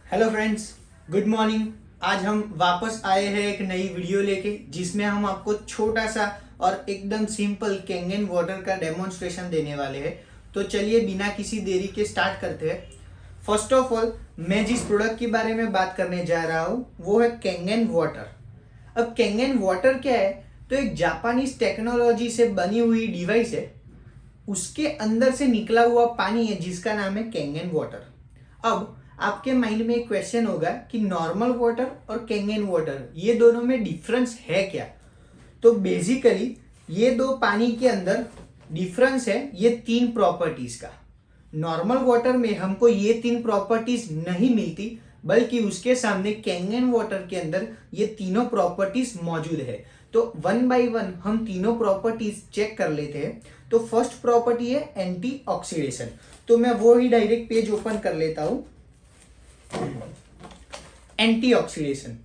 Hello friends, good morning. आज हम वापस आए हैं एक नई वीडियो लेके जिसमें हम आपको छोटा सा और एकदम सिंपल कैंगन वाटर का डेमोन्स्ट्रेशन देने वाले हैं। तो चलिए बिना किसी देरी के स्टार्ट करते हैं। फर्स्ट ऑफ ऑल, मैं जिस प्रोडक्ट के बारे में बात करने जा रहा हूँ वो है कैंगन वाटर। अब कैंगन वाटर क्या है? तो एक जापानीज टेक्नोलॉजी से बनी हुई डिवाइस है। उसके अंदर से निकला हुआ पानी है जिसका नाम है कैंगन वाटर। अब आपके माइंड में एक क्वेश्चन होगा कि नॉर्मल वाटर और कैंगन वाटर ये दोनों में डिफरेंस है क्या? तो बेसिकली ये दो पानी के अंदर डिफरेंस है ये तीन प्रॉपर्टीज का। नॉर्मल वाटर में हमको ये तीन प्रॉपर्टीज नहीं मिलती, बल्कि उसके सामने कैंगन वाटर के अंदर ये तीनों प्रॉपर्टीज मौजूद है। तो वन बाय वन हम तीनों प्रॉपर्टीज चेक कर लेते हैं। तो फर्स्ट प्रॉपर्टी है एंटी ऑक्सीडेशन। तो मैं वो ही डायरेक्ट पेज ओपन कर लेता हूं। एंटी ऑक्सीडेशन,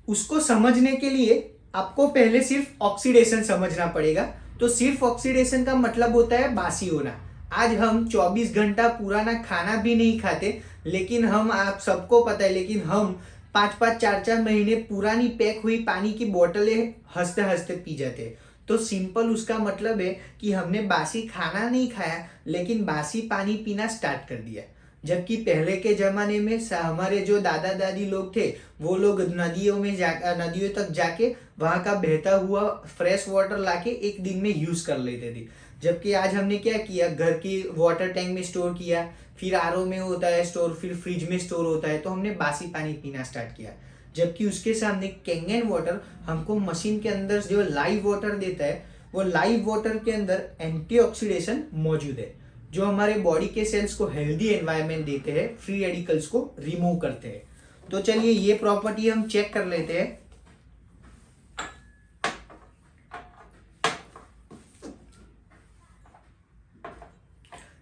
उसको समझने के लिए आपको पहले सिर्फ ऑक्सीडेशन समझना पड़ेगा। तो सिर्फ ऑक्सीडेशन का मतलब होता है बासी होना। आज हम 24 घंटा पुराना खाना भी नहीं खाते, लेकिन हम, आप सबको पता है, लेकिन हम 5-5, 4-4 महीने पुरानी पैक हुई पानी की बोतलें हंसते हंसते पी जाते हैं। तो सिंपल उसका मतलब है कि हमने बासी खाना नहीं खाया, लेकिन बासी पानी पीना स्टार्ट कर दिया। जबकि पहले के जमाने में हमारे जो दादा दादी लोग थे वो लोग नदियों तक जाके वहां का बहता हुआ फ्रेश वाटर लाके एक दिन में यूज कर लेते थे। जबकि आज हमने क्या किया, घर की वाटर टैंक में स्टोर किया, फिर आरओ में होता है स्टोर, फिर फ्रिज में स्टोर होता है, तो हमने बासी पानी पीना स्टार्ट किया। जबकि उसके सामने कैंगन वाटर हमको मशीन के अंदर जो लाइव वाटर देता है, वो लाइव वाटर के अंदर एंटीऑक्सीडेशन मौजूद है जो हमारे बॉडी के सेल्स को हेल्दी एनवायरनमेंट देते हैं, फ्री रेडिकल्स को रिमूव करते हैं। तो चलिए ये प्रॉपर्टी हम चेक कर लेते हैं।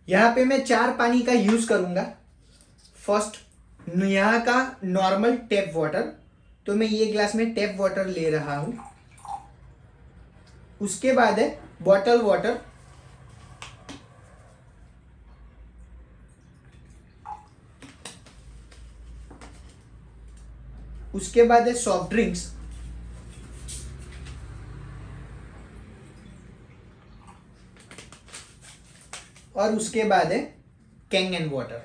यहां पे मैं 4 पानी का यूज करूंगा। फर्स्ट, यहां का नॉर्मल टैप वाटर, तो मैं ये ग्लास में टैप वाटर ले रहा हूं। उसके बाद है बॉटल वाटर, उसके बाद है सॉफ्ट ड्रिंक्स, और उसके बाद है कैंगन वाटर।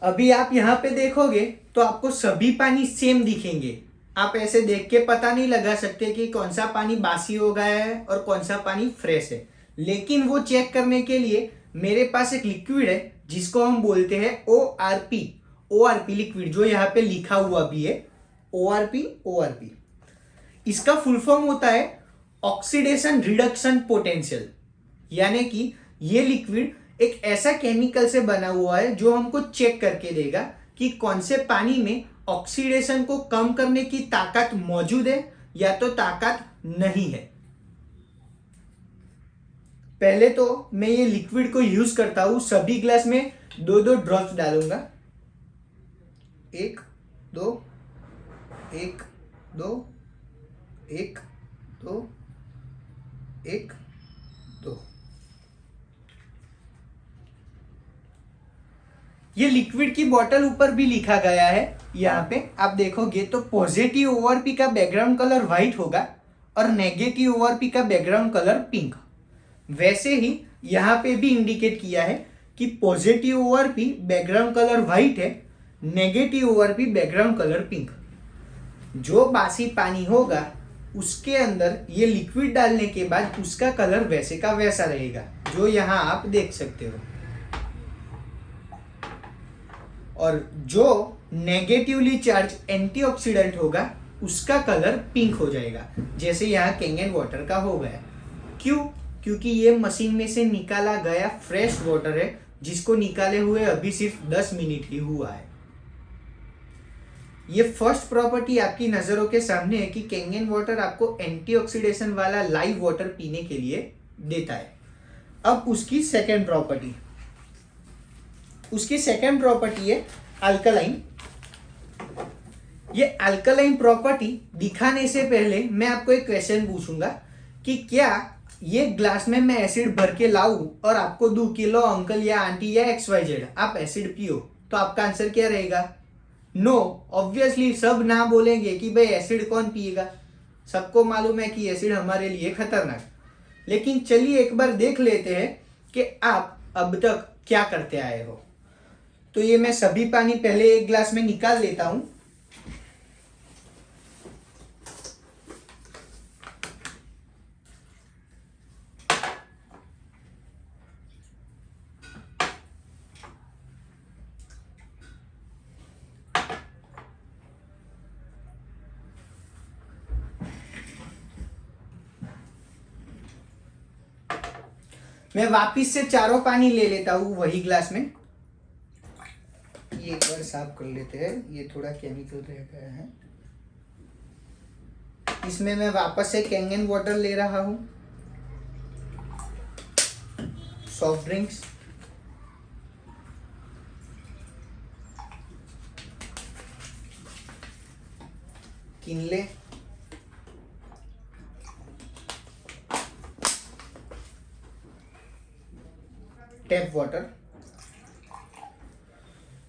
अभी आप यहां पे देखोगे तो आपको सभी पानी सेम दिखेंगे। आप ऐसे देख के पता नहीं लगा सकते कि कौन सा पानी बासी हो गया है और कौन सा पानी फ्रेश है। लेकिन वो चेक करने के लिए मेरे पास एक लिक्विड है जिसको हम बोलते हैं ORP। ORP लिक्विड जो यहाँ पे लिखा हुआ भी है, ORP। इसका फुल फॉर्म होता है ऑक्सीडेशन रिडक्शन पोटेंशियल। यानी कि ये लिक्विड एक ऐसा केमिकल से बना हुआ है जो हमको चेक करके देगा कि कौन से पानी में ऑक्सीडेशन को कम करने की ताकत मौजूद है या तो ताकत नहीं है। पहले तो मैं ये लिक्विड को यूज करता हूं। सभी ग्लास में 2-2 ड्रॉप्स डालूंगा। 1 2 1 2 1 2 1 2। ये लिक्विड की बोतल ऊपर भी लिखा गया है। यहाँ पे आप देखोगे तो पॉजिटिव ORP का बैकग्राउंड कलर व्हाइट होगा और नेगेटिव ORP का बैकग्राउंड कलर पिंक। वैसे ही यहाँ पे भी इंडिकेट किया है कि positive ORP background colour white है, negative ORP background colour pink. जो बासी पानी होगा उसके अंदर ये लिक्विड डालने के बाद उसका कलर वैसे का वैसा रहेगा, जो यहाँ आप देख सकते हो। और जो नेगेटिवली चार्ज एंटीऑक्सीडेंट होगा उसका कलर पिंक हो जाएगा, जैसे यहाँ कैंगन वाटर का हो गया। क्यों? क्योंकि ये मशीन में से निकाला गया फ्रेश वाटर है जिसको निकाले हुए अभी सिर्फ 10 मिनट ही हुआ है। ये फर्स्ट प्रॉपर्टी आपकी नजरों के सामने है कि कैंगन वाटर आपको एंटीऑक्सीडेशन वाला लाइव वाटर पीने के लिए देता है। अब उसकी सेकेंड प्रॉपर्टी है अल्कलाइन। ये अल्कलाइन प्रॉपर्टी दिखाने से पहले मैं आपको एक क्वेश्चन पूछूंगा कि क्या ये ग्लास में मैं एसिड भर के लाऊं और आपको दूं कि लो अंकल या आंटी या XYZ आप एसिड पियो, तो आपका आंसर क्या रहेगा? नो। ऑब्वियसली सब ना बोलेंगे कि भाई एसिड कौन पिएगा, सबको मालूम है कि एसिड हमारे लिए खतरनाक। लेकिन चलिए एक बार देख लेते हैं कि आप अब तक क्या करते आए हो। तो ये मैं सभी पानी पहले एक ग्लास में निकाल लेता हूं। मैं वापिस से चारों पानी ले लेता हूं वही ग्लास में। ये एक बार साफ कर लेते हैं, ये थोड़ा केमिकल रह गया है। इसमें मैं वापस से कैंगन वाटर ले रहा हूं, soft drinks, Kinley, tap water.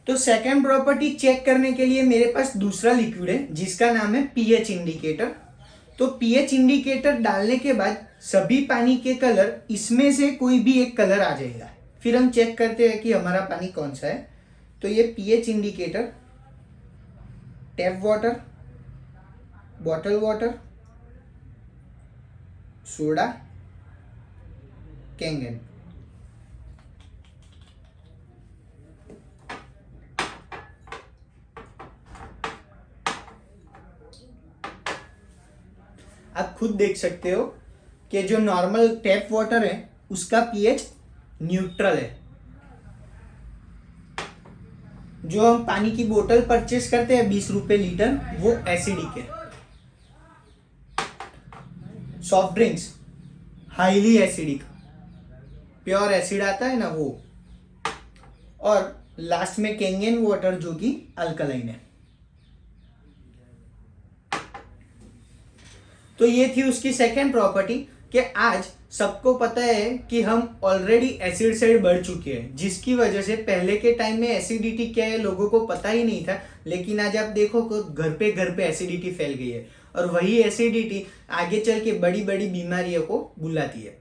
तो सेकंड प्रॉपर्टी चेक करने के लिए मेरे पास दूसरा लिक्विड है जिसका नाम है पीएच इंडिकेटर। तो पीएच इंडिकेटर डालने के बाद सभी पानी के कलर इसमें से कोई भी एक कलर आ जाएगा। फिर हम चेक करते हैं कि हमारा पानी कौन सा है। तो ये pH indicator, tap water, bottle water, soda, Kangen. आप खुद देख सकते हो कि जो नॉर्मल टैप वाटर है उसका पीएच न्यूट्रल है। जो हम पानी की बोतल परचेस करते हैं 20 रुपए लीटर, वो एसिडिक है। Soft drinks highly acidic, pure acid आता है ना वो। और लास्ट में कैंगन वाटर जो कि अल्कलाइन है। तो ये थी उसकी सेकेंड प्रॉपर्टी कि आज सबको पता है कि हम ऑलरेडी एसिड साइड बढ़ चुके हैं, जिसकी वजह से पहले के टाइम में एसिडिटी क्या है लोगों को पता ही नहीं था। लेकिन आज आप देखो तो घर पे एसिडिटी फैल गई है और वही एसिडिटी आगे चल के बड़ी बड़ी बीमारियों को बुलाती है।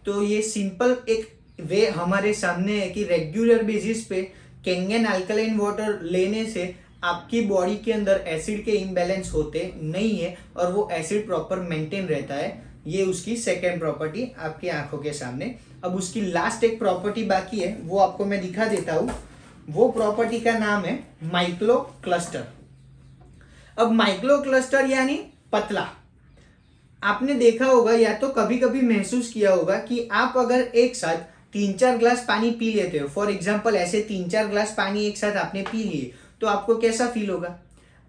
तो ये सिंपल एक वे हमारे सामने है कि रेगुलर बेसिस पे कैंगन अल्कलाइन वाटर लेने से आपकी बॉडी के अंदर एसिड के इम्बैलेंस होते नहीं है और वो एसिड प्रॉपर मेंटेन रहता है। ये उसकी सेकेंड प्रॉपर्टी आपकी आंखों के सामने। अब उसकी लास्ट एक प्रॉपर्टी बाकी है, वो आपको मैं दिखा देता हूं। वो प्रॉपर्टी का नाम है माइक्लो क्लस्टर। अब माइक्लो क्लस्टर यानी पतला। आपने देखा होगा या तो कभी कभी महसूस किया होगा कि आप अगर एक साथ 3-4 ग्लास पानी पी लेते हो, फॉर एग्जाम्पल ऐसे 3-4 ग्लास पानी एक साथ आपने पी लिए, तो आपको कैसा फील होगा?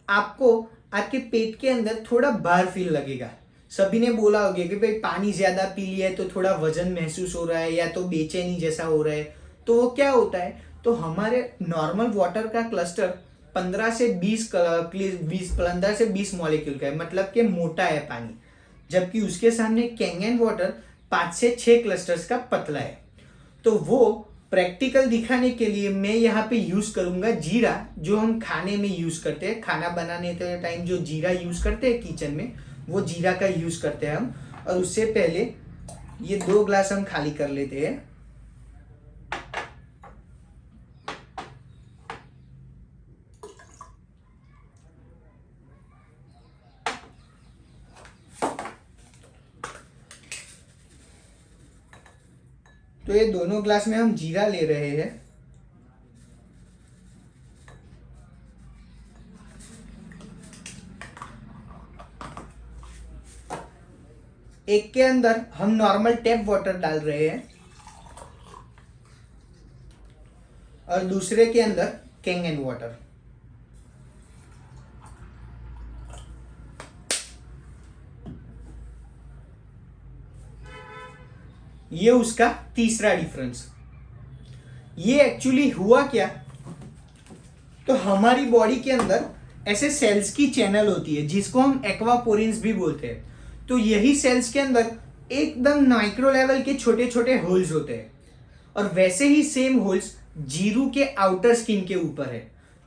आपको आपके पेट के अंदर थोड़ा भार फील लगेगा। सभी ने बोला होगा कि भाई पानी ज्यादा पी लिया है तो थोड़ा वजन महसूस हो रहा है या तो बेचैनी जैसा हो रहा है। तो वो क्या होता है? तो हमारे नॉर्मल वाटर का क्लस्टर 15 से 20 मॉलिक्यूल का है, मतलब कि मोटा है पानी। जबकि उसके सामने कैंगन वाटर 5 से 6 क्लस्टर्स का पतला है। तो वो प्रैक्टिकल दिखाने के लिए मैं यहाँ पे यूज करूंगा जीरा, जो हम खाने में यूज करते हैं। खाना बनाने के टाइम जो जीरा यूज करते हैं किचन में, वो जीरा का यूज करते हैं हम। और उससे पहले ये 2 ग्लास हम खाली कर लेते हैं। तो ये दोनों ग्लास में हम जीरा ले रहे हैं। एक के अंदर हम नॉर्मल टैप वाटर डाल रहे हैं और दूसरे के अंदर कैंगन वाटर। ये उसका तीसरा डिफरेंस। ये एक्चुअली हुआ क्या? तो हमारी बॉडी के अंदर ऐसे सेल्स की चैनल होती है जिसको हम एक्वापोरिन्स भी बोलते हैं। तो यही सेल्स के अंदर एकदम माइक्रो लेवल के छोटे छोटे होल्स होते हैं, और वैसे ही सेम होल्स जीरू के आउटर स्किन के ऊपर है।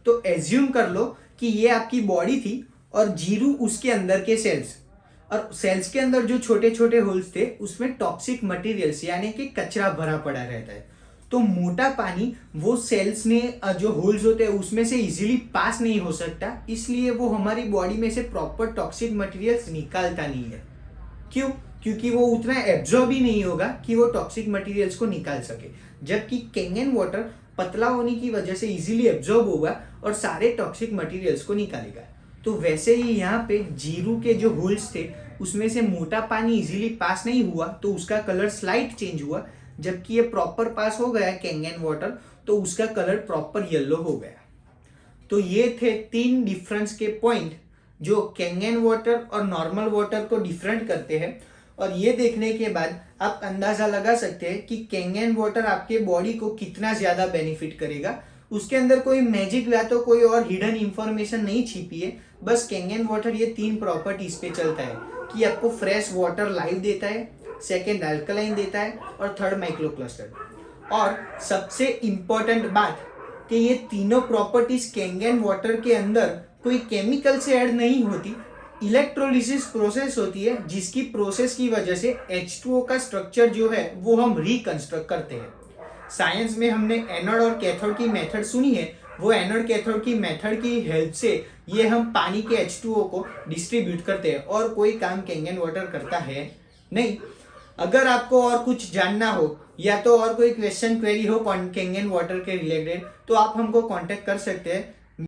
तो एज्यूम कर लो कि ये आपकी बॉडी थी और जीरू उसके अंदर के सेल्स, और सेल्स के अंदर जो छोटे छोटे होल्स थे उसमें टॉक्सिक मटेरियल्स यानी कि कचरा भरा पड़ा रहता है। तो मोटा पानी वो सेल्स ने जो होल्स होते हैं उसमें से इजीली पास नहीं हो सकता, इसलिए वो हमारी बॉडी में से प्रॉपर टॉक्सिक मटेरियल्स निकालता नहीं है। क्यों? क्योंकि वो उतना एब्जॉर्ब ही नहीं होगा कि वो टॉक्सिक मटेरियल्स को निकाल सके, जबकि कैंगन वाटर पतला होने की वजह से इजीली एब्जॉर्ब होगा और सारे टॉक्सिक मटेरियल्स को निकालेगा। तो वैसे ही यहाँ पे जीरू के जो होल्स थे उसमें से मोटा पानी इजीली पास नहीं हुआ तो उसका कलर स्लाइट चेंज हुआ, जबकि ये प्रॉपर पास हो गया कैंगन वाटर तो उसका कलर प्रॉपर येलो हो गया। तो ये थे 3 डिफरेंस के पॉइंट जो कैंगन वाटर और नॉर्मल वाटर को डिफरेंट करते हैं। और ये देखने के बाद आप अंदाजा लगा सकते हैं कि कैंगन वाटर आपके बॉडी को कितना ज्यादा बेनिफिट करेगा। उसके अंदर कोई मैजिक या तो कोई और हिडन इंफॉर्मेशन नहीं छिपी है, बस कैंगन वाटर ये 3 प्रॉपर्टीज पे चलता है कि आपको फ्रेश वाटर लाइव देता है, सेकेंड अल्कलाइन देता है और थर्ड माइक्रो क्लस्टर। और सबसे इंपॉर्टेंट बात कि ये तीनों प्रॉपर्टीज कैंगन वाटर के अंदर कोई केमिकल से ऐड नहीं होती, इलेक्ट्रोलिसिस प्रोसेस होती है, जिसकी प्रोसेस की वजह से H2O का स्ट्रक्चर जो है वो हम रिकंस्ट्रक्ट करते हैं। साइंस में हमने एनोड और कैथोड की मेथड सुनी है, वो एनोड कैथोड की मेथड की हेल्प से ये हम पानी के H2O को डिस्ट्रीब्यूट करते हैं, और कोई काम कैंगन वाटर करता है नहीं। अगर आपको और कुछ जानना हो या तो और कोई क्वेश्चन क्वेरी हो कैंगन वाटर के रिलेटेड तो आप हमको कांटेक्ट कर सकते हैं।